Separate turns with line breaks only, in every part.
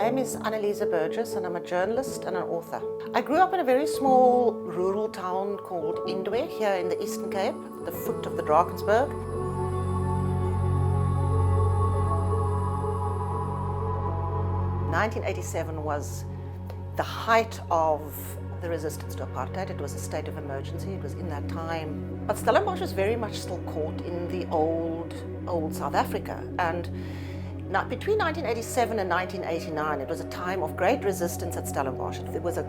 name is Anneliese Burgess and I'm a journalist and an author. I grew up in a very small rural town called Individue here in the Eastern Cape, the foot of the Drakensberg. "1987 was the height of the resistance to apartheid. It was a state of emergency. It was in that time. But Stellenbosch was very much still caught in the old South Africa. And between 1987 and 1989, it was a time of great resistance at Stellenbosch. It was a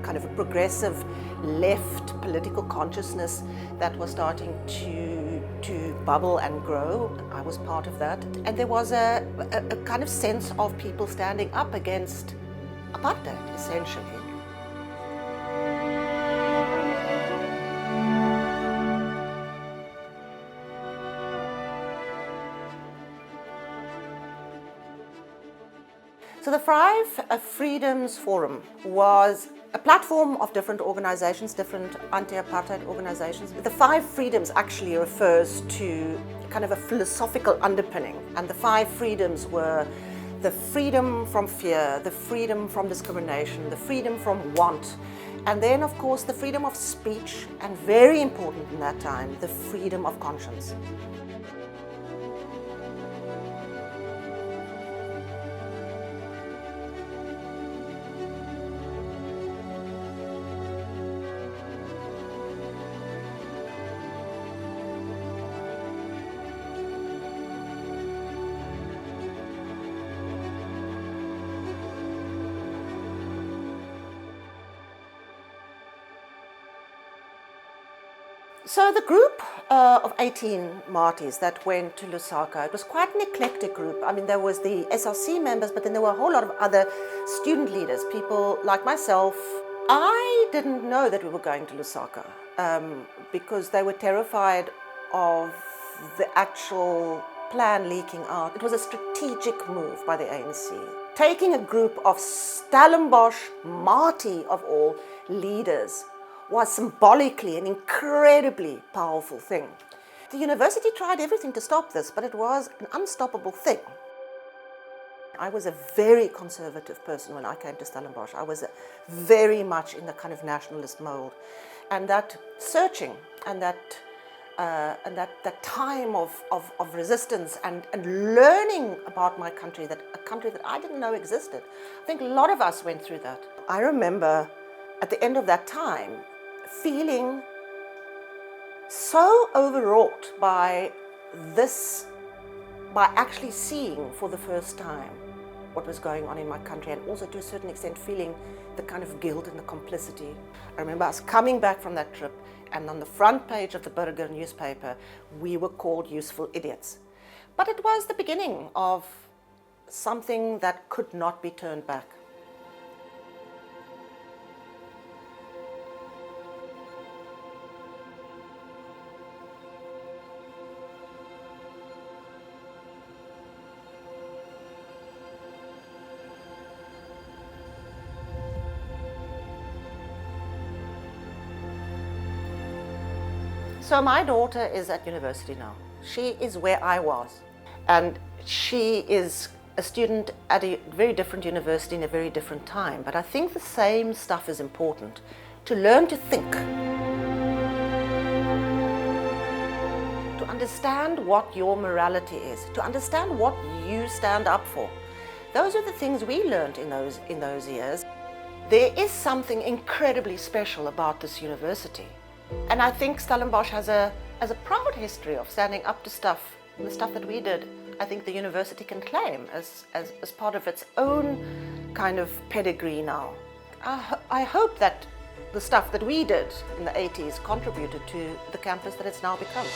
kind of a progressive left political consciousness that was starting to bubble and grow. I was part of that. And there was a kind of sense of people standing up against apartheid, essentially. So the Five Freedoms Forum was a platform of different organizations, different anti-apartheid organizations. The Five Freedoms actually refers to kind of a philosophical underpinning. And the five freedoms were the freedom from fear, the freedom from discrimination, the freedom from want, and then of course the freedom of speech, and very important in that time, the freedom of conscience. So the group of 18 Maties that went to Lusaka, it was quite an eclectic group. I mean, there was the SRC members, but then there were a whole lot of other student leaders, people like myself. I didn't know that we were going to Lusaka because they were terrified of the actual plan leaking out. It was a strategic move by the ANC, taking a group of Stellenbosch Matie, of all, leaders was symbolically an incredibly powerful thing. The university tried everything to stop this, but it was an unstoppable thing. I was a very conservative person when I came to Stellenbosch. I was very much in the kind of nationalist mold. And that searching and that time of resistance and learning about my country, a country that I didn't know existed. I think a lot of us went through that. I remember at the end of that time, feeling so overwrought by this, by actually seeing for the first time what was going on in my country, and also to a certain extent feeling the kind of guilt and the complicity. I remember us coming back from that trip, and on the front page of the Burger newspaper, we were called useful idiots. But it was the beginning of something that could not be turned back. So my daughter is at university now. She is where I was. And she is a student at a very different university in a very different time. But I think the same stuff is important. To learn to think. To understand what your morality is. To understand what you stand up for. Those are the things we learned in those years. There is something incredibly special about this university. And I think Stellenbosch has a proud history of standing up to stuff, the stuff that we did. I think the university can claim as part of its own kind of pedigree now. I hope that the stuff that we did in the 80s contributed to the campus that it's now become.